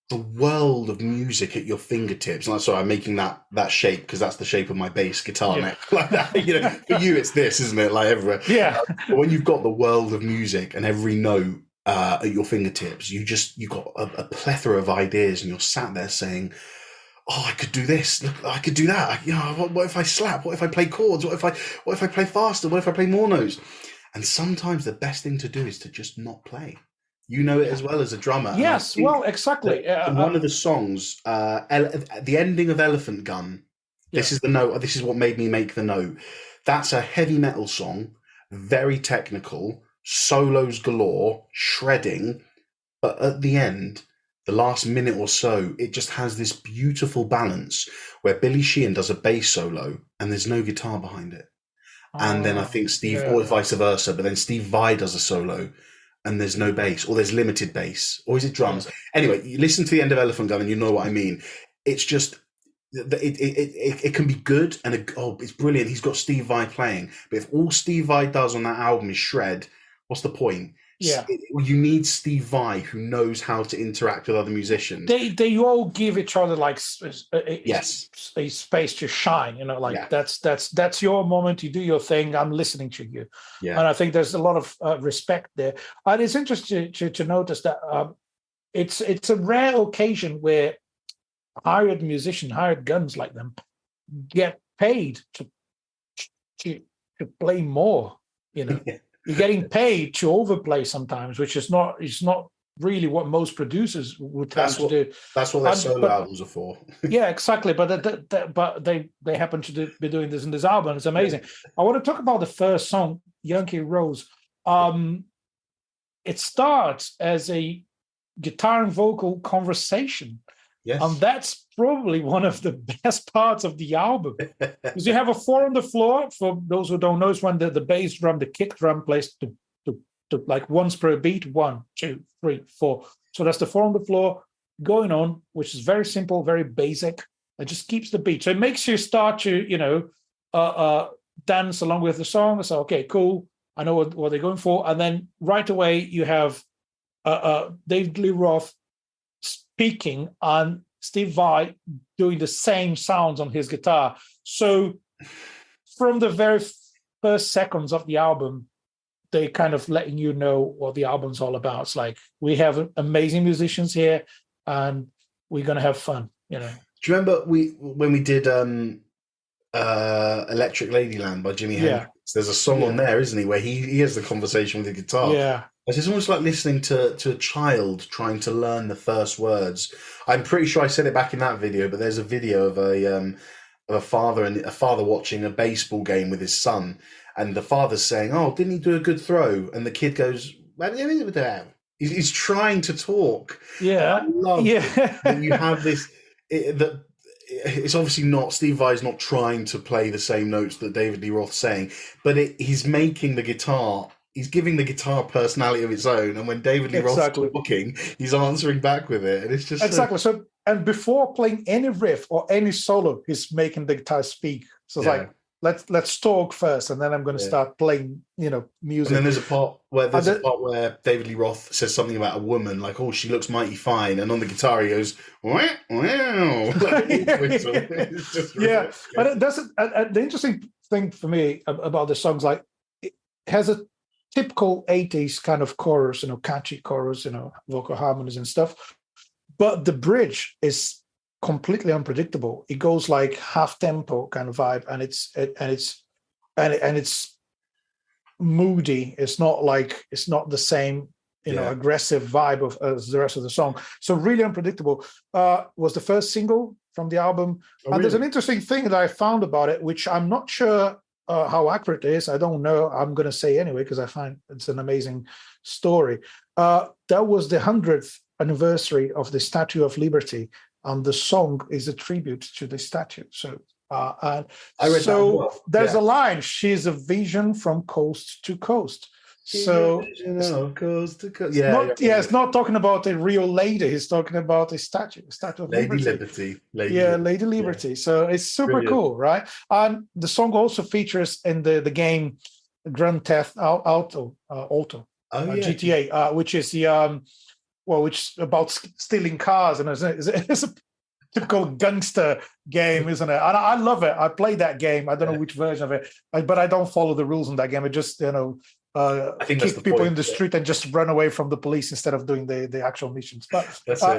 the world of music at your fingertips, and I'm sorry, I'm making that shape because that's the shape of my bass guitar neck, like that. You know, for you it's this, isn't it? Like everywhere. Yeah. But when you've got the world of music and every note at your fingertips, you've got a plethora of ideas, and you're sat there saying, "Oh, I could do this. Look, I could do that. You know, what if I slap? What if I play chords? What if I play faster? What if I play more notes?" And sometimes the best thing to do is to just not play. You know it as well as a drummer. Yes, well, exactly. One of the songs, the ending of Elephant Gun. This is the note. This is what made me make the note. That's a heavy metal song, very technical, solos galore, shredding, but at the end, the last minute or so, it just has this beautiful balance where Billy Sheehan does a bass solo and there's no guitar behind it. And then I think or vice versa, but then Steve Vai does a solo and there's no bass, or there's limited bass, or is it drums? Anyway, you listen to the end of Elephant Gun and you know what I mean. It's just, it can be good, and it's brilliant. He's got Steve Vai playing, but if all Steve Vai does on that album is shred, what's the point? Yeah, you need Steve Vai who knows how to interact with other musicians. They all give each other like a space to shine. You know, like that's your moment. You do your thing. I'm listening to you. Yeah, and I think there's a lot of respect there. And it's interesting to notice that it's a rare occasion where hired guns like them get paid to play more. You know. You're getting paid to overplay sometimes, which is not really what most producers would tend to do. That's what their solo albums are for. Yeah, exactly. But they happen to be doing this in this album. It's amazing. I want to talk about the first song, Yankee Rose. It starts as a guitar and vocal conversation. Yes. And that's probably one of the best parts of the album. Because you have a 4 on the floor. For those who don't know, it's when the bass drum, the kick drum plays to like once per beat, 1, 2, 3, 4. So that's the 4 on the floor going on, which is very simple, very basic. It just keeps the beat. So it makes you start to, dance along with the song. So, okay, cool. I know what they're going for. And then right away you have David Lee Roth speaking and Steve Vai doing the same sounds on his guitar. So from the very first seconds of the album, they kind of letting you know what the album's all about. It's like, we have amazing musicians here and we're going to have fun, you know. Do you remember when we did Electric Ladyland by Jimi Hendrix? There's a song on there, isn't he, where he has the conversation with the guitar. Yeah. It's almost like listening to a child trying to learn the first words. I'm pretty sure I said it back in that video, but there's a video of a father watching a baseball game with his son, and the father's saying, "Oh, didn't he do a good throw?" And the kid goes, he's trying to talk. Yeah. I love that you have this. It's obviously not, Steve Vai's not trying to play the same notes that David Lee Roth's saying, but he's making the guitar. He's giving the guitar personality of its own, and when David Lee Roth's talking, he's answering back with it, and it's just So, and before playing any riff or any solo, he's making the guitar speak. So it's like, let's talk first, and then I'm going to start playing, music. And then there's a part where David Lee Roth says something about a woman, like, "Oh, she looks mighty fine," and on the guitar he goes, "Wow, wow." Yeah, but the interesting thing for me about the songs, like, it has a typical 80s kind of chorus, catchy chorus, vocal harmonies and stuff, but the bridge is completely unpredictable. It goes like half tempo kind of vibe, and it's moody. It's not the same aggressive vibe as the rest of the song. So really unpredictable. Was the first single from the album. And there's an interesting thing that I found about it, which I'm not sure how accurate it is. I don't know. I'm going to say anyway, because I find it's an amazing story. That was the 100th anniversary of the Statue of Liberty, and the song is a tribute to the statue. So I read that as well. There's a line, "She's a vision from coast to coast." So coast to coast. It's not talking about a real lady. He's talking about a statue of Liberty. Lady Liberty. Yeah. So it's super cool, right? And the song also features in the game Grand Theft Auto GTA, which is the which is about stealing cars, and it's a typical gangster game, isn't it? And I love it. I played that game. I don't know which version of it, but I don't follow the rules in that game. I just kick people in the street and just run away from the police instead of doing the actual missions. But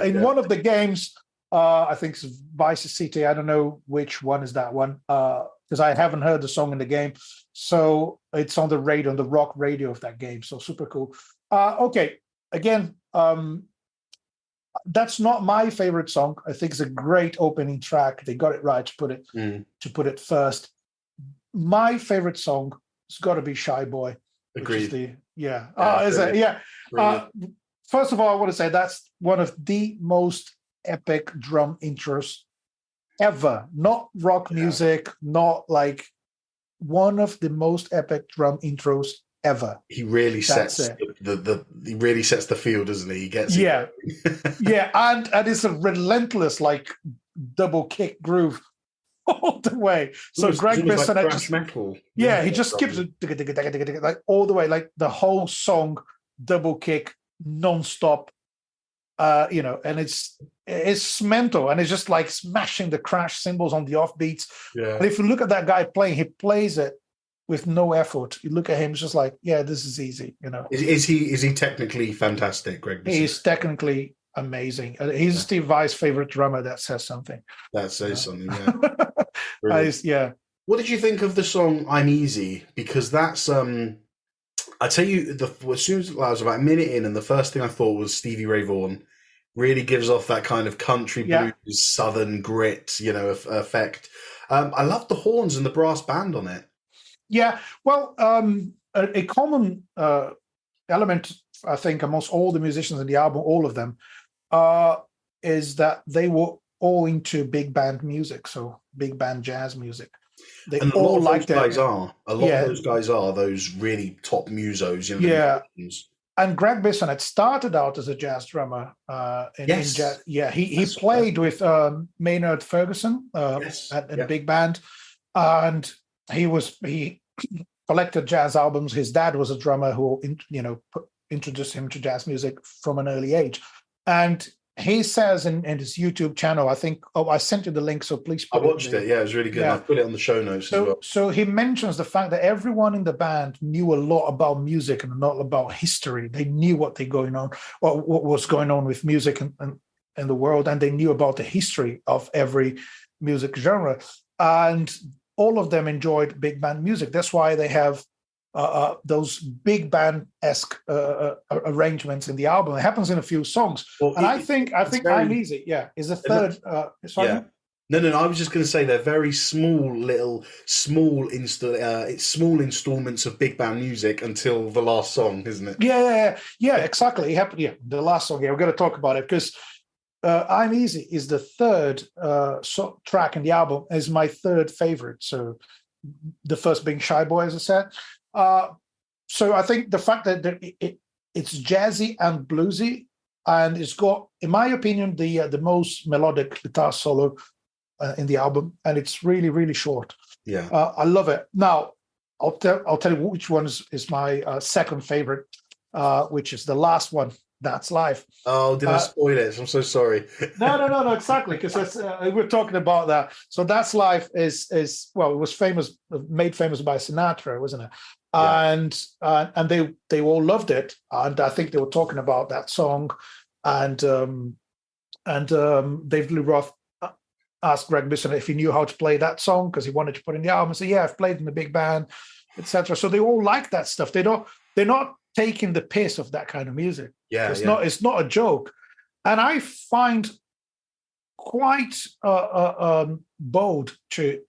in one of the games, I think it's Vice City. I don't know which one is that one, because I haven't heard the song in the game. So it's on the radio, on the rock radio of that game. So super cool. Okay, again, that's not my favorite song. I think it's a great opening track. They got it right to put it first. My favorite song has got to be "Shy Boy." Agreed. First of all, I want to say that's one of the most epic drum intros ever. Not rock music, not like one of the most epic drum intros ever. He really sets he really sets the field, doesn't he? He gets it. Yeah, and it's a relentless double kick groove all the way. So Greg Bissonette, like metal. He just skips it like all the way, like the whole song, double kick, non-stop. And it's mental, and it's just like smashing the crash cymbals on the offbeats. Yeah. And if you look at that guy playing, he plays it with no effort. You look at him, it's just like, this is easy. Is he technically fantastic, Greg Bissonette? He's technically amazing. He's Steve Vai's favorite drummer. That says something. That says something. Yeah. What did you think of the song "I'm Easy"? Because that's I tell you, as soon as I was about a minute in, and the first thing I thought was Stevie Ray Vaughan. Really gives off that kind of country blues, southern grit, effect. I love the horns and the brass band on it. Yeah, well, a common element, I think, amongst all the musicians in the album, all of them, is that they were all into big band music, so big band jazz music. They all like that. A lot of those guys are those really top musos. And Greg Bissonette started out as a jazz drummer. In jazz. Yeah, he played with Maynard Ferguson in a big band, and he collected jazz albums. His dad was a drummer who introduced him to jazz music from an early age, and he says in his YouTube channel, I think, I sent you the link, so please I watched it. Yeah, it was really good. Yeah. I'll put it on the show notes as well. So he mentions the fact that everyone in the band knew a lot about music and not about history. They knew what was going on with music and the world, and they knew about the history of every music genre. And all of them enjoyed big band music. That's why they have those big band-esque arrangements in the album. It happens in a few songs. Well, and I think "I'm Easy," is the third. No. I was just going to say they're very small installments of big band music until the last song, isn't it? Yeah, exactly. It happened. Yeah, the last song. Yeah, we're going to talk about it because "I'm Easy" is the third track in the album. Is my third favorite. So the first being "Shy Boy," as I said. So I think the fact that it's jazzy and bluesy, and it's got, in my opinion, the most melodic guitar solo in the album, and it's really, really short. Yeah. I love it. Now, I'll tell you which one is my second favorite, which is the last one. That's Life. Oh, did I spoil it? I'm so sorry. No, exactly, because we're talking about that. So That's Life is well, it was made famous by Sinatra, wasn't it? Yeah. And they all loved it, and I think they were talking about that song, and David Lee Roth asked Greg Bissonette if he knew how to play that song because he wanted to put in the album. So yeah, I've played in the big band, etc. So they all like that stuff. They're not taking the piss of that kind of music. Yeah. It's not a joke, and I find quite bold to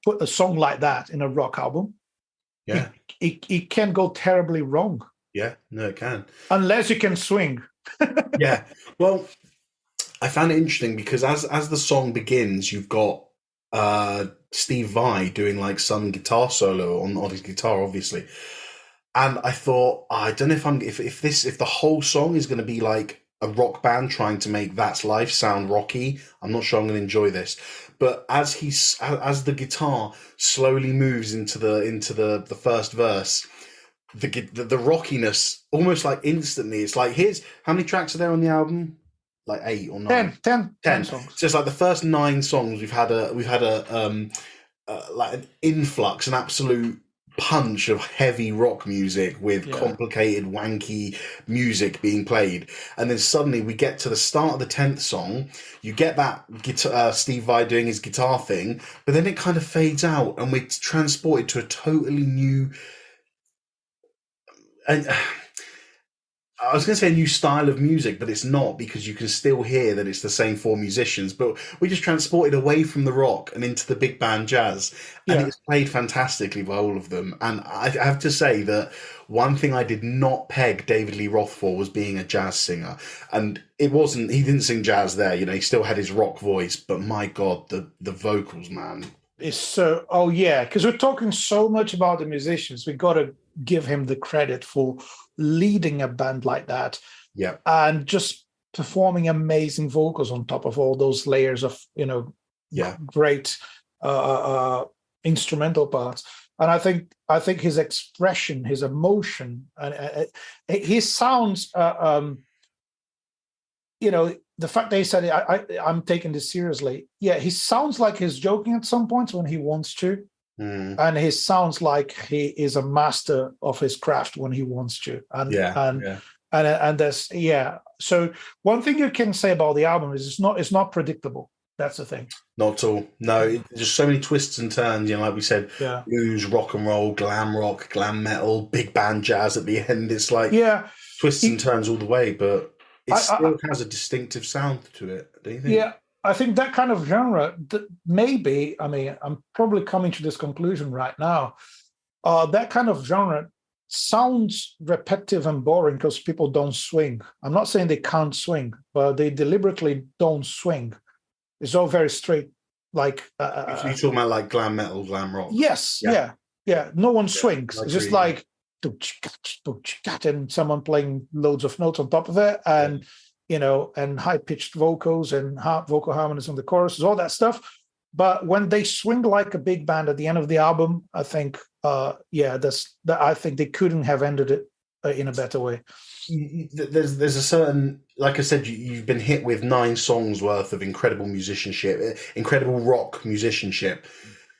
put a song like that in a rock album. Yeah. It can go terribly wrong. Yeah. No, it can. Unless you can swing. Yeah. Well, I found it interesting because as the song begins, you've got Steve Vai doing like some guitar solo on his guitar, obviously. And I thought, I don't know if the whole song is going to be like a rock band trying to make That's Life sound rocky. I'm not sure I'm going to enjoy this. But as the guitar slowly moves into the first verse, the rockiness almost like instantly. It's like, here's how many tracks are there on the album? Like 8 or 9? 10 songs. So it's like the first 9 songs we've had a like an influx, an absolute punch of heavy rock music with complicated, wanky music being played, and then suddenly we get to the start of the 10th song. You get that guitar, Steve Vai doing his guitar thing, but then it kind of fades out, and we're transported to a totally new. And I was going to say a new style of music, but it's not, because you can still hear that it's the same 4 musicians, but we just transported away from the rock and into the big band jazz, and it's played fantastically by all of them. And I have to say that one thing I did not peg David Lee Roth for was being a jazz singer, and he didn't sing jazz there, you know, he still had his rock voice, but my God, the vocals, man. It's so, because we're talking so much about the musicians, we got to give him the credit for leading a band like that, and just performing amazing vocals on top of all those layers of great instrumental parts. And I think his expression, his emotion, and his sounds, the fact that he said, I'm taking this seriously. Yeah, he sounds like he's joking at some points when he wants to. And he sounds like he is a master of his craft when he wants to. And there's So one thing you can say about the album is it's not predictable. That's the thing. Not at all. No, there's so many twists and turns. You know, like we said, blues, rock and roll, glam rock, glam metal, big band jazz at the end. It's like twists and turns all the way, but it still has a distinctive sound to it. Do you think? Yeah. I think that kind of genre, maybe, I mean, I'm probably coming to this conclusion right now. That kind of genre sounds repetitive and boring because people don't swing. I'm not saying they can't swing, but they deliberately don't swing. It's all very straight, like... you're talking about like glam metal, glam rock? Yes, yeah. No one swings. It's just like... and someone playing loads of notes on top of it, and... and high-pitched vocals and vocal harmonies on the choruses, all that stuff. But when they swing like a big band at the end of the album, I think, I think they couldn't have ended it in a better way. There's a certain, like I said, you've been hit with 9 songs worth of incredible musicianship, incredible rock musicianship,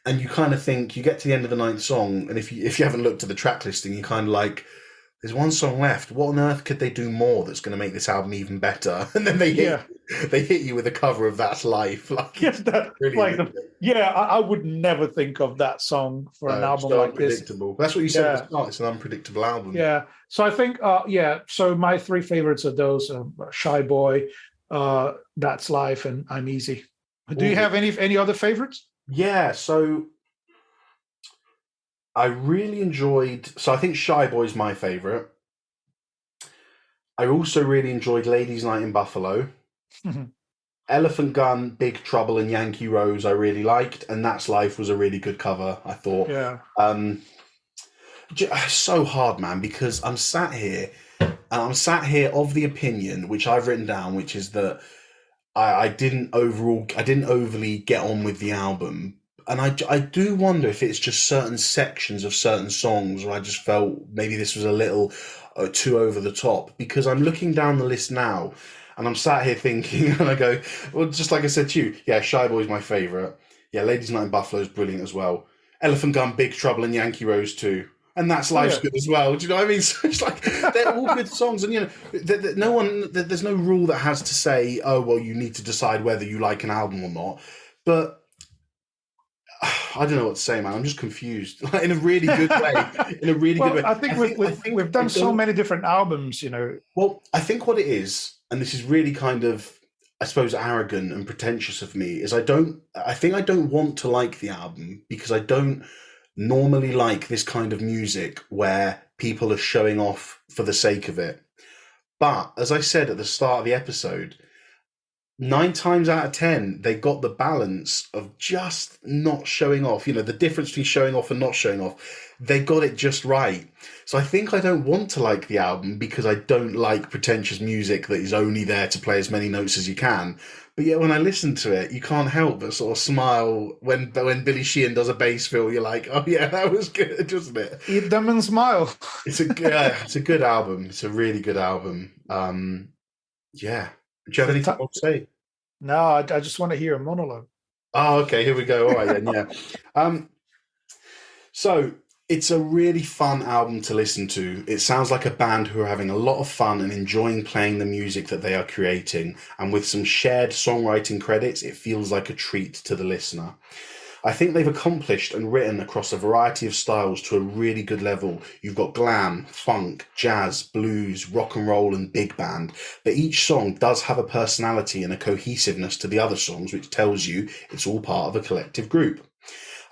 and you kind of think, you get to the end of the 9th song, and if you haven't looked at the track listing, you kind of like, there's 1 song left. What on earth could they do more that's going to make this album even better? And then they hit you with a cover of That's Life. Like, I would never think of that song for an album like this. That's what you said at the start. It's an unpredictable album. Yeah. So I think, So my 3 favorites are those: Shy Boy, That's Life, and I'm Easy. Do you have any other favorites? Yeah. So I really enjoyed... So I think Shy Boy is my favourite. I also really enjoyed Ladies' Night in Buffalo. Elephant Gun, Big Trouble, and Yankee Rose I really liked. And That's Life was a really good cover, I thought. Yeah. So hard, man, because I'm sat here of the opinion, which I've written down, which is that I didn't overly get on with the album. and I do wonder if it's just certain sections of certain songs where I just felt maybe this was a little too over the top, because I'm looking down the list now and I'm sat here thinking, and I go, well, just like I said to you, yeah, Shy Boy's my favourite. Yeah, Ladies Night in Buffalo is brilliant as well. Elephant Gun, Big Trouble, and Yankee Rose too. And That's Life's Yeah. good as well. Do you know what I mean? So it's like they're all good songs, and no one, there's no rule that has to say, oh well, you need to decide whether you like an album or not. But I don't know what to say, man. I'm just confused in a really good way. In a really good way. I think we've done so many different albums, Well, I think what it is, and this is really kind of, I suppose, arrogant and pretentious of me, is I think I don't want to like the album because I don't normally like this kind of music where people are showing off for the sake of it. But as I said at the start of the episode, 9 times out of 10, they got the balance of just not showing off. The difference between showing off and not showing off. They got it just right. So I think I don't want to like the album because I don't like pretentious music that is only there to play as many notes as you can. But yet when I listen to it, you can't help but sort of smile when Billy Sheehan does a bass fill. You're like, oh yeah, that was good, wasn't it? Eat them and smile. It's a good album. It's a really good album. Yeah. Do you have anything more to say? No, I just want to hear a monologue. Oh, okay. Here we go. All right, then. Yeah. So it's a really fun album to listen to. It sounds like a band who are having a lot of fun and enjoying playing the music that they are creating. And with some shared songwriting credits, it feels like a treat to the listener. I think they've accomplished and written across a variety of styles to a really good level. You've got glam, funk, jazz, blues, rock and roll, and big band. But each song does have a personality and a cohesiveness to the other songs, which tells you it's all part of a collective group.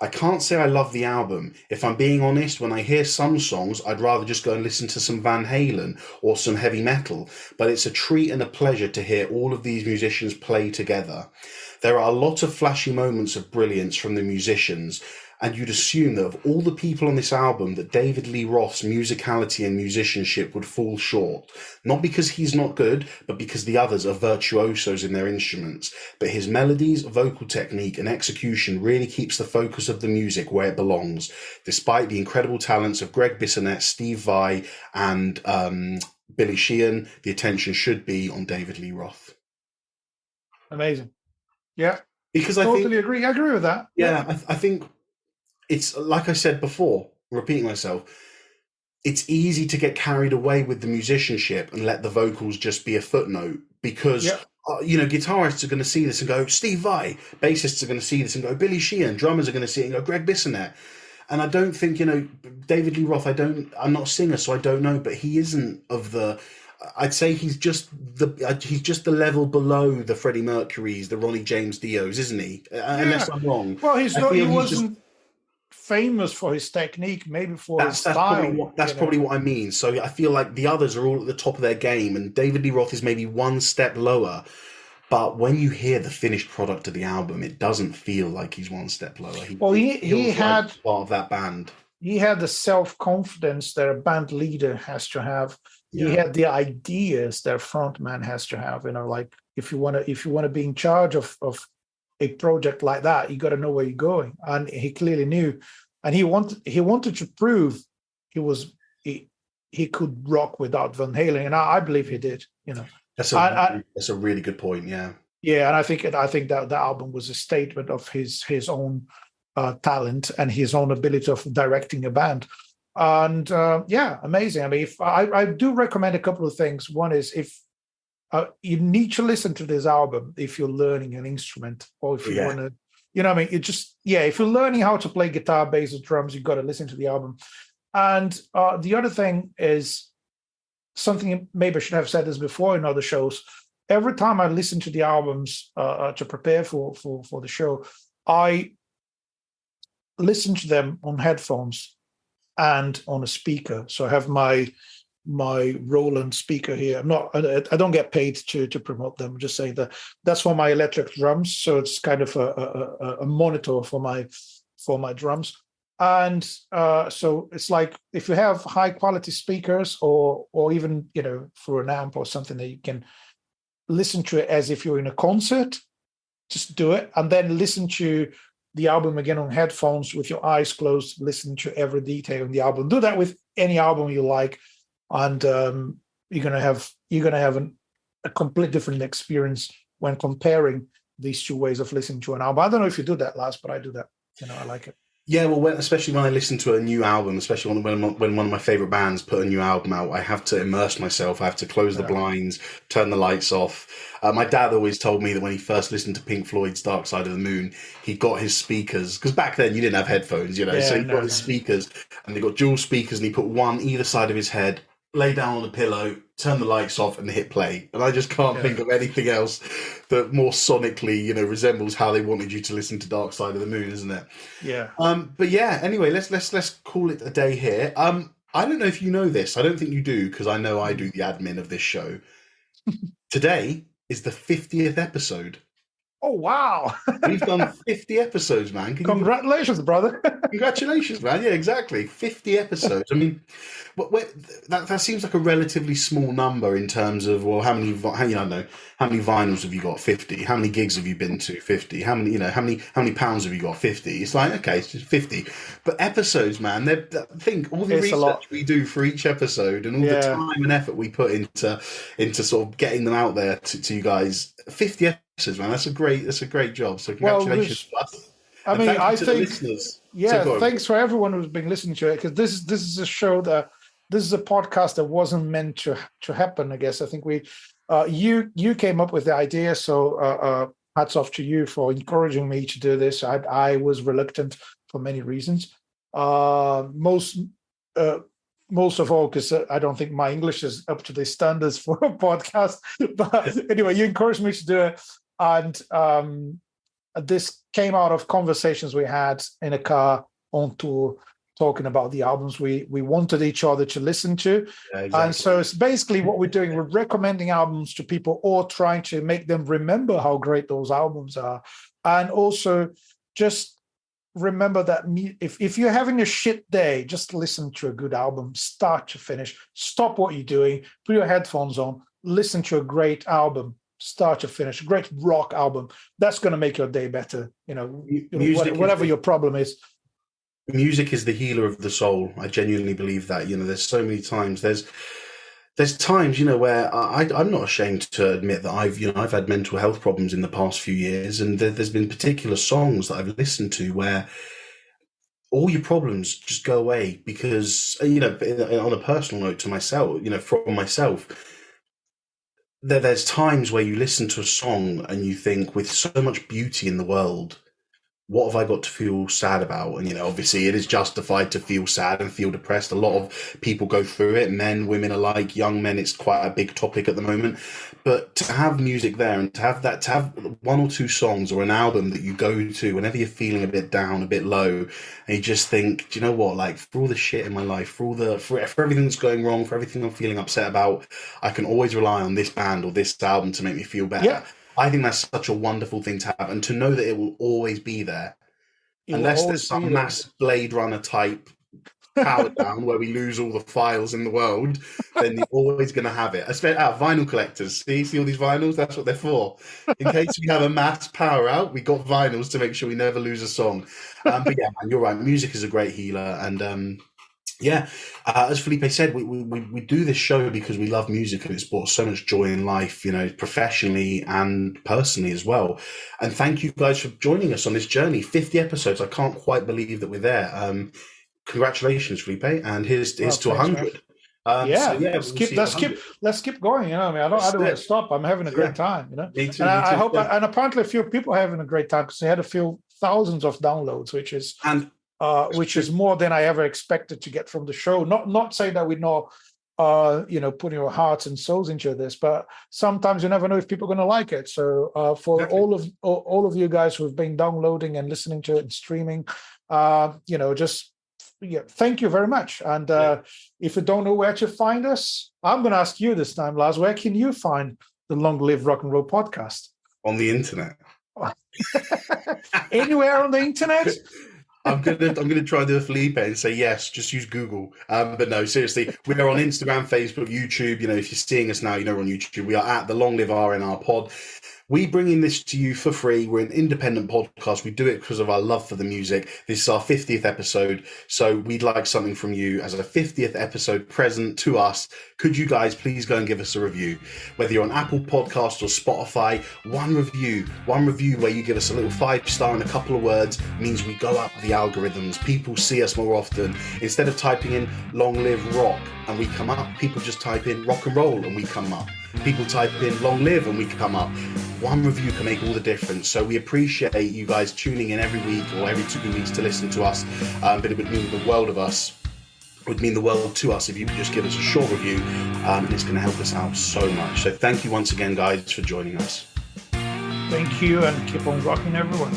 I can't say I love the album. If I'm being honest, when I hear some songs, I'd rather just go and listen to some Van Halen or some heavy metal. But it's a treat and a pleasure to hear all of these musicians play together. There are a lot of flashy moments of brilliance from the musicians, and you'd assume that of all the people on this album, that David Lee Roth's musicality and musicianship would fall short. Not because he's not good, but because the others are virtuosos in their instruments. But his melodies, vocal technique, and execution really keeps the focus of the music where it belongs, despite the incredible talents of Greg Bissonette, Steve Vai, and Billy Sheehan. The attention should be on David Lee Roth. Amazing. Yeah, because totally agree. I agree with that. Yeah, I think it's like I said before, repeating myself, it's easy to get carried away with the musicianship and let the vocals just be a footnote because, guitarists are going to see this and go, Steve Vai, bassists are going to see this and go, Billy Sheehan, drummers are going to see it and go, Greg Bissonette. And I don't think, David Lee Roth, I'm not a singer, so I don't know, but he isn't of the... I'd say he's just the level below the Freddie Mercurys, the Ronnie James Dios, isn't he? Unless I'm wrong. Well, he wasn't famous for his technique, maybe for his style. That's probably what I mean. So I feel like the others are all at the top of their game, and David Lee Roth is maybe one step lower. But when you hear the finished product of the album, it doesn't feel like he's one step lower. He had part of that band. He had the self-confidence that a band leader has to have. Yeah. He had the ideas that a frontman has to have. Like if you want to be in charge of a project like that, you got to know where you're going. And he clearly knew, and he wanted to prove he could rock without Van Halen, and I believe he did. That's a really good point. Yeah. Yeah, and I think that the album was a statement of his own talent and his own ability of directing a band. And amazing. I mean, I do recommend a couple of things. One is if you need to listen to this album if you're learning an instrument, or if you want to, if you're learning how to play guitar, bass, or drums, you've got to listen to the album. And the other thing is something maybe I should have said this before in other shows. Every time I listen to the albums to prepare for the show, I listen to them on headphones and on a speaker. So I have my Roland speaker here. I don't get paid to promote them. I'm just saying that's for my electric drums. So it's kind of a monitor for my drums. And so it's like if you have high quality speakers or even for an amp or something that you can listen to it as if you're in a concert, just do it, and then listen to the album again on headphones with your eyes closed, listen to every detail in the album. Do that with any album you like, and you're gonna have a complete different experience when comparing these two ways of listening to an album. I don't know if you do that, Laz, but I do that. I like it. Yeah, well, especially when I listen to a new album, especially when one of my favorite bands put a new album out, I have to immerse myself. I have to close the blinds, turn the lights off. My dad always told me that when he first listened to Pink Floyd's Dark Side of the Moon, he got his speakers, because back then you didn't have headphones, so he got his speakers, and they got dual speakers, and he put one either side of his head, lay down on a pillow, turn the lights off, and hit play. And I just can't think of anything else that more sonically, resembles how they wanted you to listen to Dark Side of the Moon, isn't it? Yeah. But yeah, anyway, let's call it a day here. I don't know if you know this. I don't think you do, because I know I do the admin of this show. Today is the 50th episode. Oh, wow. We've done 50 episodes, man. Congratulations, brother. Congratulations, man. Yeah, exactly. 50 episodes. I mean, that seems like a relatively small number in terms of, well, how many vinyls have you got? 50. How many gigs have you been to? 50. How many pounds have you got? 50. It's like, okay, it's just 50. But episodes, man, think all the research we do for each episode and all the time and effort we put into sort of getting them out there to you guys. 50 episodes, man. That's a great job. So congratulations to us. I mean, I think, so thanks for everyone who's been listening to it, because this is a show this is a podcast that wasn't meant to happen. I guess I think you came up with the idea, so hats off to you for encouraging me to do this. I was reluctant for many reasons. Most of all because I don't think my English is up to the standards for a podcast. But anyway, you encouraged me to do it, and this came out of conversations we had in a car on tour, talking about the albums we wanted each other to listen to. Yeah, exactly. And so it's basically what we're doing. We're recommending albums to people, or trying to make them remember how great those albums are. And also just remember that if you're having a shit day, just listen to a good album, start to finish. Stop what you're doing, put your headphones on, listen to a great album, start to finish, a great rock album. That's going to make your day better, whatever your problem is. Music is the healer of the soul. I genuinely believe that. There's so many times. There's times, where I'm not ashamed to admit that I've had mental health problems in the past few years, and there's been particular songs that I've listened to where all your problems just go away because, on a personal note to myself, from myself, there's times where you listen to a song and you think, with so much beauty in the world, what have I got to feel sad about? And, obviously it is justified to feel sad and feel depressed. A lot of people go through it, men, women alike, young men. It's quite a big topic at the moment. But to have music there and to have one or two songs or an album that you go to whenever you're feeling a bit down, a bit low, and you just think, do you know what? Like, for all the shit in my life, for everything that's going wrong, for everything I'm feeling upset about, I can always rely on this band or this album to make me feel better. Yeah. I think that's such a wonderful thing to have, and to know that it will always be there. Unless there's some mass Blade Runner type power down where we lose all the files in the world, then you're always going to have it. Especially vinyl collectors. See all these vinyls? That's what they're for. In case we have a mass power out, we got vinyls to make sure we never lose a song. But yeah, man, you're right. Music is a great healer, and as Felipe said, we do this show because we love music and it's brought so much joy in life, professionally and personally as well. And thank you guys for joining us on this journey. 50 episodes. I can't quite believe that we're there. Congratulations, Felipe, and here's to 100. Let's keep going. I don't want to stop. I'm having a great time. Me too. And I hope, and apparently a few people are having a great time because they had a few thousands of downloads, which is more than I ever expected to get from the show. Not saying that we know, putting our hearts and souls into this, but sometimes you never know if people are going to like it. So for all of you guys who have been downloading and listening to it and streaming, thank you very much. And if you don't know where to find us, I'm going to ask you this time, Laz. Where can you find the Long Live Rock and Roll podcast? On the internet. Anywhere on the internet? I'm gonna try to do a Felipe and say yes. Just use Google. But no, seriously, we are on Instagram, Facebook, YouTube. If you're seeing us now, we're on YouTube. We are at the Long Live RNR Pod. We bringing this to you for free. We're an independent podcast. We do it because of our love for the music. This is our 50th episode, so we'd like something from you as a 50th episode present to us. Could you guys please go and give us a review? Whether you're on Apple Podcast or Spotify, one review where you give us a little 5-star and a couple of words means we go up the algorithms. People see us more often. Instead of typing in long live rock and we come up, people just type in rock and roll and we come up. People type in long live and we come up. One review can make all the difference. So we appreciate you guys tuning in every week or every 2 weeks to listen to us. But it would mean the world to us if you could just give us a short review. And it's going to help us out so much. So thank you once again, guys, for joining us. Thank you, and keep on rocking, everyone.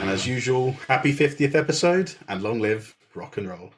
And as usual, happy 50th episode and long live rock and roll.